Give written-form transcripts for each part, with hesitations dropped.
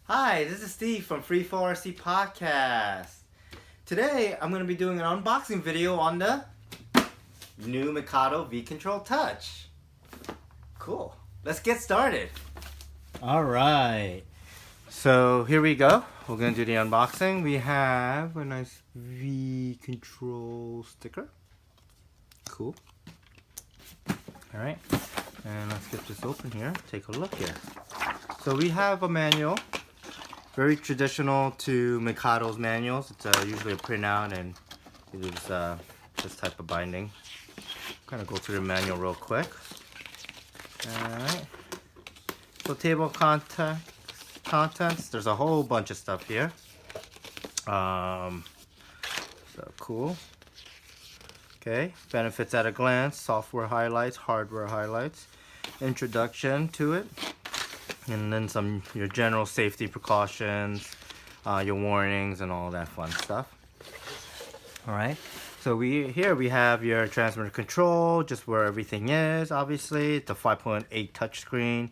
Hi, this is Steve from Free Fall RC Podcast. Today, I'm going to be doing an unboxing video on the new Mikado vcontrol Touch. Cool. Let's get started. Alright. So, here we go. We're going to do the unboxing. We have a nice vcontrol sticker. Cool. Alright. And let's get this open here. Take a look here. So, we have a manual. Very traditional to Mikado's manuals. It's usually a printout and it is this type of binding. Kind of go through the manual real quick. Alright. So table of contents. There's a whole bunch of stuff here. So cool. Okay. Benefits at a glance. Software highlights. Hardware highlights. Introduction to it. And then your general safety precautions, your warnings, and all that fun stuff. All right. So we have your transmitter control, just where everything is. Obviously, it's a 5.8 touchscreen.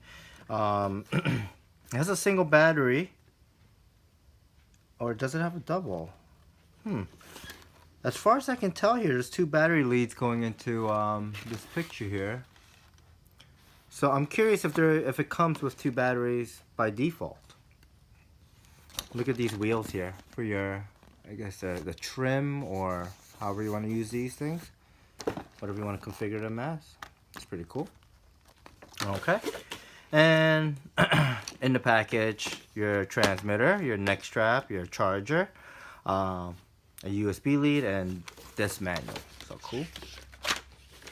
It has a single battery, or does it have a double? As far as I can tell here, there's two battery leads going into this picture here. So I'm curious if it comes with two batteries by default. Look at these wheels here for your, I guess the trim, or however you want to use these things. Whatever you want to configure them as. It's pretty cool. Okay. And in the package, your transmitter, your neck strap, your charger, a USB lead, and this manual. So cool.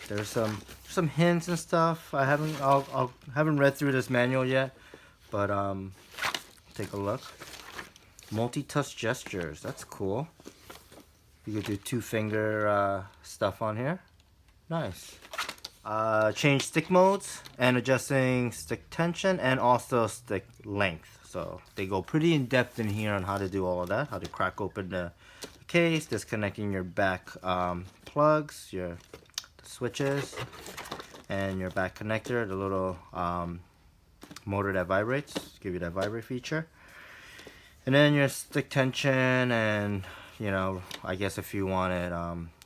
There's some hints and stuff. I haven't read through this manual yet, but take a look. Multi-touch gestures. That's cool. You could do two-finger stuff on here. Nice. Change stick modes and adjusting stick tension and also stick length. So they go pretty in depth in here on how to do all of that. How to crack open the case, disconnecting your back plugs, your switches, and your back connector, the little motor that vibrates, give you that vibrate feature. And then your stick tension, and I guess if you wanted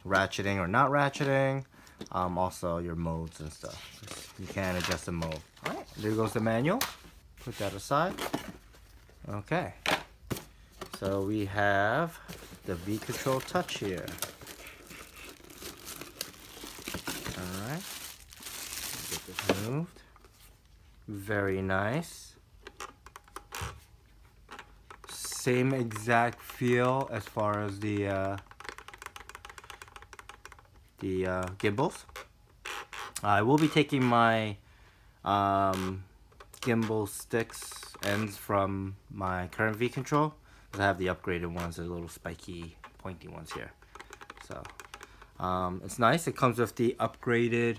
ratcheting or not ratcheting, also your modes and stuff. You can adjust the mode. Alright, there goes the manual. Put that aside. Okay, so we have the vcontrol Touch here. Alright, get this moved. Very nice. Same exact feel as far as the gimbals. I will be taking my gimbal sticks ends from my current vcontrol, because I have the upgraded ones, the little spiky, pointy ones here. So it's nice. It comes with the upgraded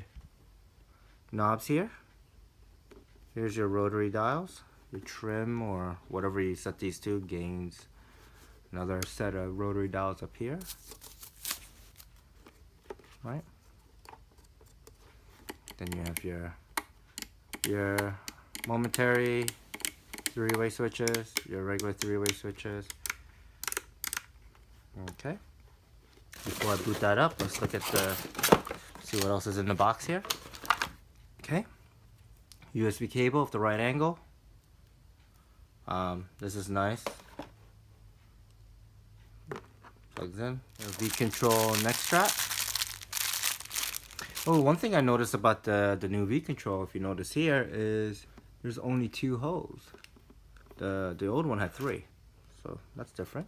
knobs here. Here's your rotary dials, your trim, or whatever you set these to, gains. Another set of rotary dials up here. Right. Then you have your momentary three-way switches, your regular three-way switches. Okay. Before I boot that up, let's look at see what else is in the box here. Okay. USB cable of the right angle. This is nice. Plugs in. vcontrol neck strap. Oh, one thing I noticed about the new vcontrol, if you notice here, is there's only two holes. The old one had three, so that's different.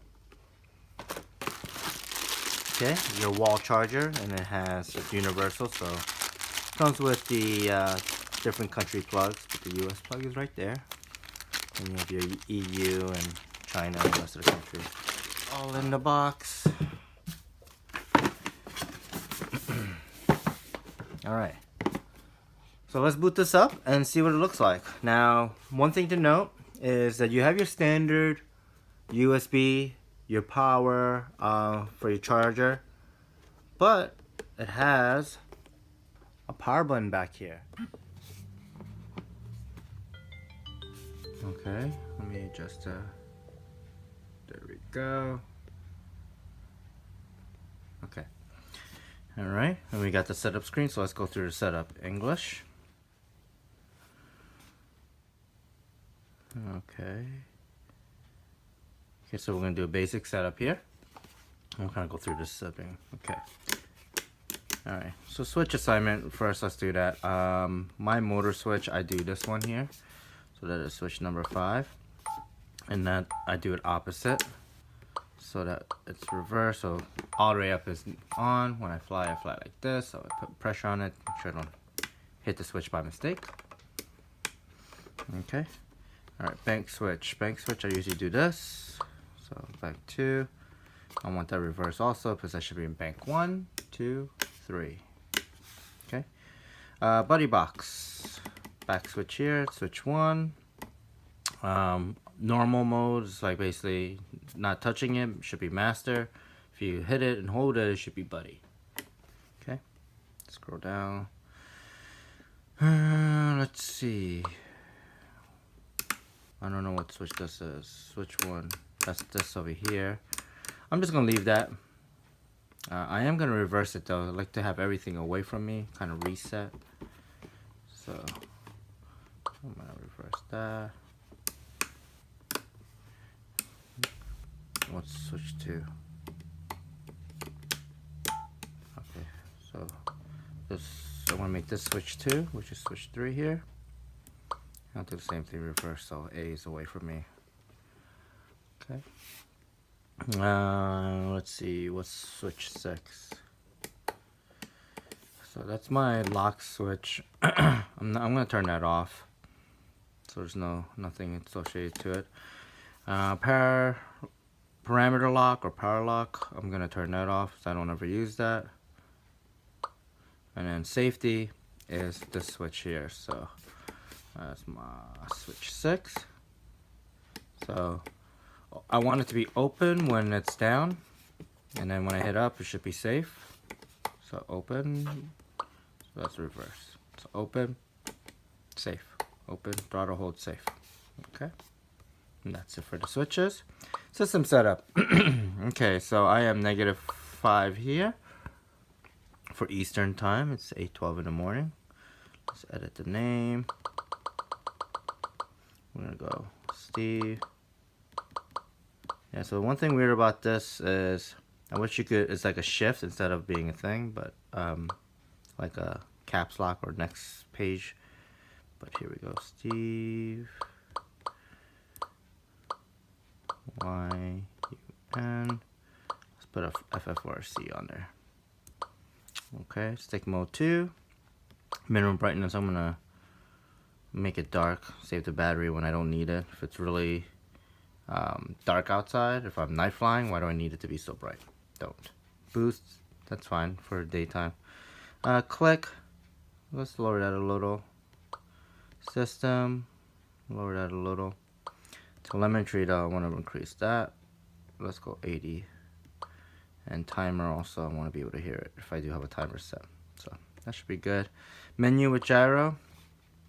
Okay, your wall charger, and it has it's universal, so it comes with the different country plugs, but the US plug is right there. And you have your EU and China and the rest of the countries all in the box. Alright, so let's boot this up and see what it looks like. Now, one thing to note is that you have your standard USB, your power for your charger, but it has a power button back here. Okay, Let me adjust there we go. Okay. Alright, and we got the setup screen, so let's go through the setup. English. Okay. Okay, so we're going to do a basic setup here. I'm going to go through this setting. Okay. Alright, so switch assignment. First, let's do that. My motor switch, I do this one here. So that is switch number 5. And that I do it opposite. So that it's reversed. So all the way up is on. When I fly like this. So I put pressure on it. Make sure I don't hit the switch by mistake. Okay. Alright, bank switch. Bank switch, I usually do this. So bank 2. I want that reverse also because I should be in bank 1, 2, 3. Okay. Buddy box. Back switch here. Switch 1. Normal mode is like basically not touching it. Should be master. If you hit it and hold it, it should be buddy. Okay. Scroll down. Let's see. I don't know what switch this is. Switch 1. That's this over here. I'm just gonna leave that. I am gonna reverse it though. I like to have everything away from me, kind of reset. So I'm gonna reverse that. What's switch 2? Okay, so this I want to make this switch 2, which is switch 3 here. I'll do the same thing reverse, so A is away from me. Okay. Let's see, what's switch 6? So that's my lock switch. I'm gonna turn that off, so there's nothing associated to it. Parameter lock or power lock, I'm gonna turn that off, so I don't ever use that. And then safety is this switch here. So that's my switch 6. So I want it to be open when it's down, and then when I hit up, it should be safe. So open, so that's reverse. So open, safe, open, throttle hold, safe. Okay, and that's it for the switches. System setup. Okay, so I am -5 here for Eastern time. It's 8:12 in the morning. Let's edit the name. We're gonna go Steve. Yeah, so one thing weird about this is I wish you could, it's like a shift instead of being a thing, but like a caps lock or next page. But here we go, Steve. Y-U-N. Let's put a FFRC on there. Okay, stick mode 2. Minimum brightness, I'm gonna make it dark, save the battery when I don't need it. If it's really dark outside, if I'm night flying, why do I need it to be so bright? Don't. Boost, that's fine for daytime. Click, let's lower that a little. System, lower that a little. Telemetry though, I want to increase that. Let's go 80. And timer also, I want to be able to hear it if I do have a timer set. So that should be good. Menu with gyro,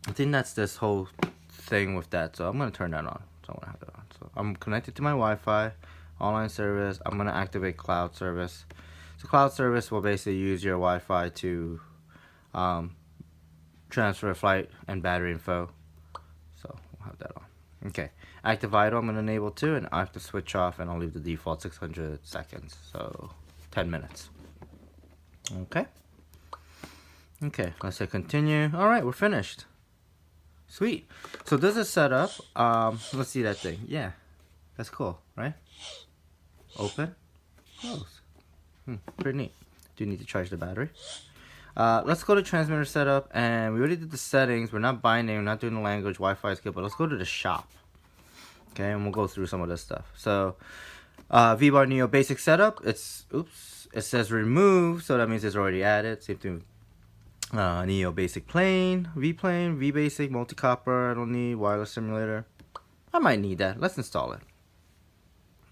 I think that's this whole thing with that. So I'm going to turn that on. So I want to have that on. So I'm connected to my Wi-Fi, online service. I'm going to activate cloud service. So cloud service will basically use your Wi-Fi to transfer flight and battery info. So we'll have that on. Okay, active idle I'm going to enable too, and active switch off, and I'll leave the default 600 seconds, so 10 minutes. Okay. Okay, let's hit continue. All right, we're finished. Sweet. So this is set up. Let's see that thing. Yeah, that's cool, right? Open, close. Pretty neat. Do need to charge the battery. Let's go to transmitter setup, and we already did the settings. We're not binding, we're not doing the language, Wi-Fi is good, but let's go to the shop. Okay, and we'll go through some of this stuff. So, V-Bar Neo basic setup, it's, oops, it says remove, so that means it's already added. Same thing with Neo basic plane, V basic, multi-copper, I don't need, wireless simulator. I might need that, let's install it.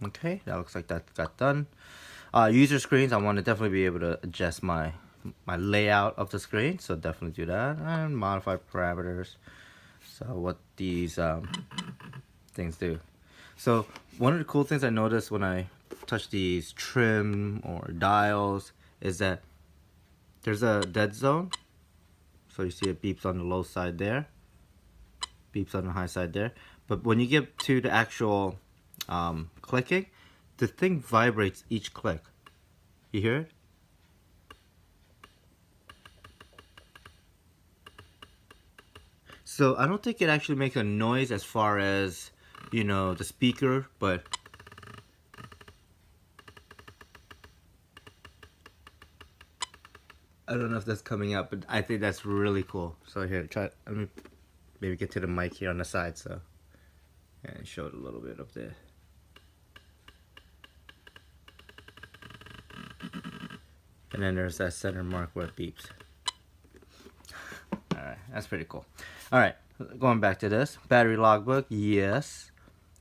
Okay, that looks like that got done. User screens, I want to definitely be able to adjust my layout of the screen, so definitely do that. And modify parameters. So what these things do. So one of the cool things I noticed when I touch these trim or dials is that there's a dead zone. So you see it beeps on the low side there, beeps on the high side there. But when you get to the actual clicking, the thing vibrates each click. You hear it? So I don't think it actually makes a noise as far as, you know, the speaker, but I don't know if that's coming up, but I think that's really cool. So here, let me maybe get to the mic here on the side, so and show it a little bit up there. And then there's that center mark where it beeps. Alright, that's pretty cool. Alright, going back to this. Battery logbook, yes.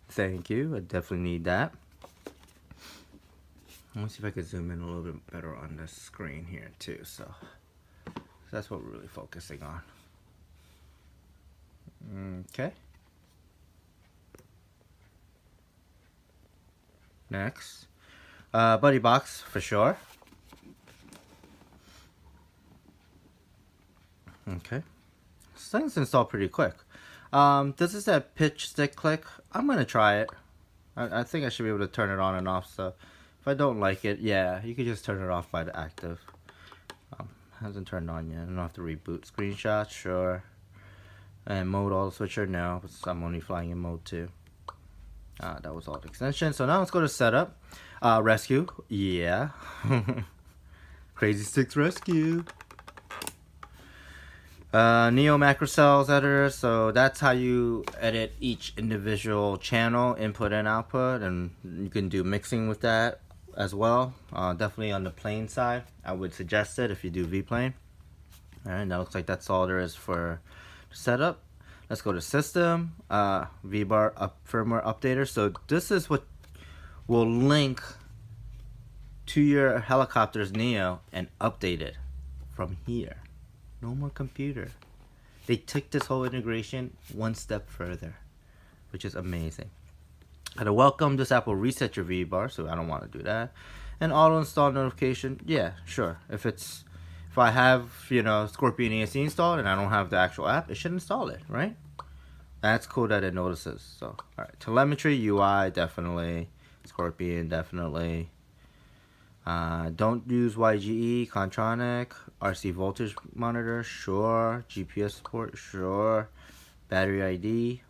Thank you, I definitely need that. Let me see if I can zoom in a little bit better on the screen here too. So that's what we're really focusing on. Okay. Next. Buddy box for sure. Okay. This thing's installed pretty quick. This is that pitch stick click. I'm gonna try it. I think I should be able to turn it on and off. So if I don't like it, yeah, you can just turn it off by the active. Hasn't turned on yet. I don't have to reboot. Screenshot, sure. And mode auto switcher, no. I'm only flying in mode 2. That was all the extension. So now let's go to setup. Rescue, yeah. Crazy Sticks Rescue. Neo macro cells editor, so that's how you edit each individual channel, input and output, and you can do mixing with that as well. Definitely on the plane side, I would suggest it if you do V-plane. Alright, that looks like that's all there is for setup. Let's go to system, VBAR firmware updater. So this is what will link to your helicopter's Neo and update it from here. No more computer. They took this whole integration one step further, which is amazing. Gotta welcome this app will reset your VBAR, so I don't want to do that. And auto install notification, yeah, sure. If I have, you know, Scorpion ESC installed and I don't have the actual app, it should install it, right? That's cool that it notices. So, alright, telemetry, UI, definitely. Scorpion, definitely. Don't use YGE, Contronic, RC voltage monitor, sure. GPS support, sure. Battery ID,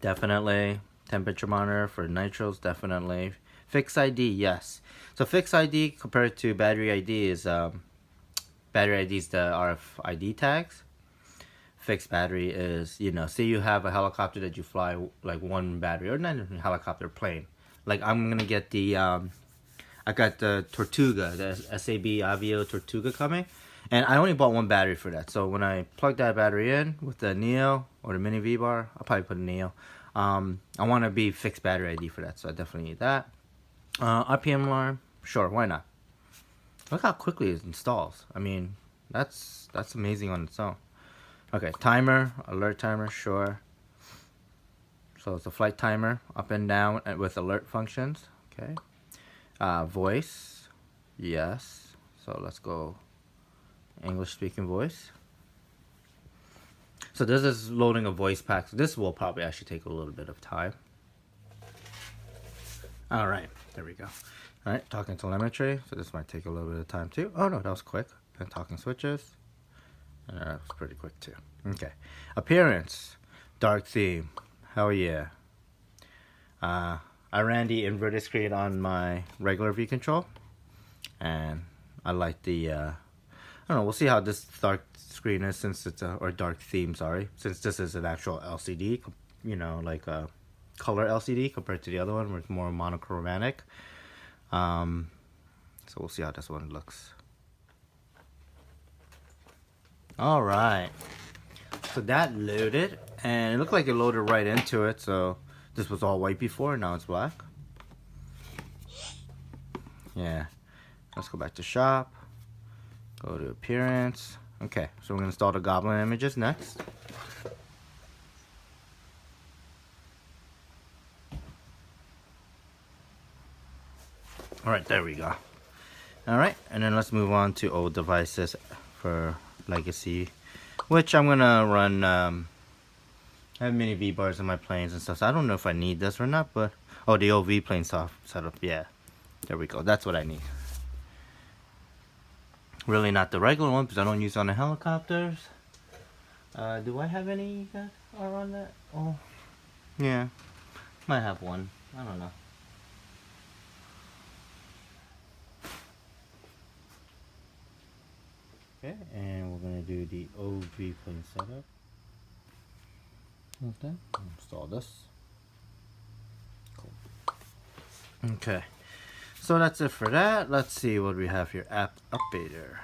definitely. Temperature monitor for nitros, definitely. Fix ID, yes. So Fix ID compared to Battery ID is Battery ID is the RFID tags. Fixed battery is, you know, say you have a helicopter that you fly like one battery, or not even a helicopter, plane. Like I'm gonna get the I got the Tortuga, the SAB Avio Tortuga coming, and I only bought one battery for that. So when I plug that battery in with the Neo or the Mini V-Bar, I'll probably put a Neo. I want to be fixed battery ID for that, so I definitely need that. RPM alarm, sure, why not? Look how quickly it installs. I mean, that's amazing on its own. Okay, timer, alert timer, sure. So it's a flight timer, up and down with alert functions. Okay. Voice, yes. So let's go English speaking voice. So this is loading a voice pack. So this will probably actually take a little bit of time. All right, there we go. All right, talking telemetry. So this might take a little bit of time too. Oh no, that was quick. And talking switches. And that was pretty quick too. Okay. Appearance, dark theme. Hell yeah. I ran the inverted screen on my regular vcontrol, and I like the I don't know, we'll see how this dark screen is, since it's or dark theme, sorry, since this is an actual LCD, you know, like a color LCD compared to the other one where it's more monochromatic. So we'll see how this one looks. Alright, so that loaded, and it looked like it loaded right into it. So this was all white before, now it's black. Yeah, let's go back to shop, go to appearance. Okay, so we're gonna install the Goblin images next. Alright, there we go. Alright, and then let's move on to old devices for legacy, which I'm gonna run. I have mini V-bars in my planes and stuff, so I don't know if I need this or not, but oh, the old V-plane setup, yeah. There we go, that's what I need. Really not the regular one, because I don't use it on the helicopters. Do I have any that are on that? Oh, yeah. Might have one. I don't know. Okay, and we're going to do the OV plane setup. Okay, install this. Cool. Okay, so that's it for that. Let's see what we have here. App Updater.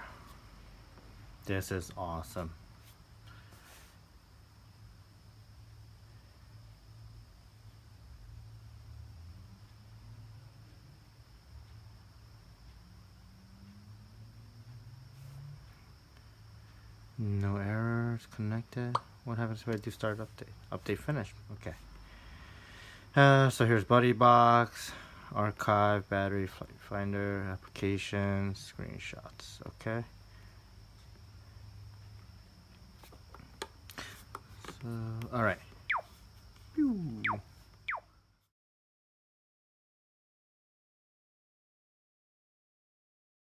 This is awesome. No errors connected. What happens if I do start update? Update finished. Okay. So here's buddy box, archive, battery, flight finder, applications, screenshots. Okay. So, all right.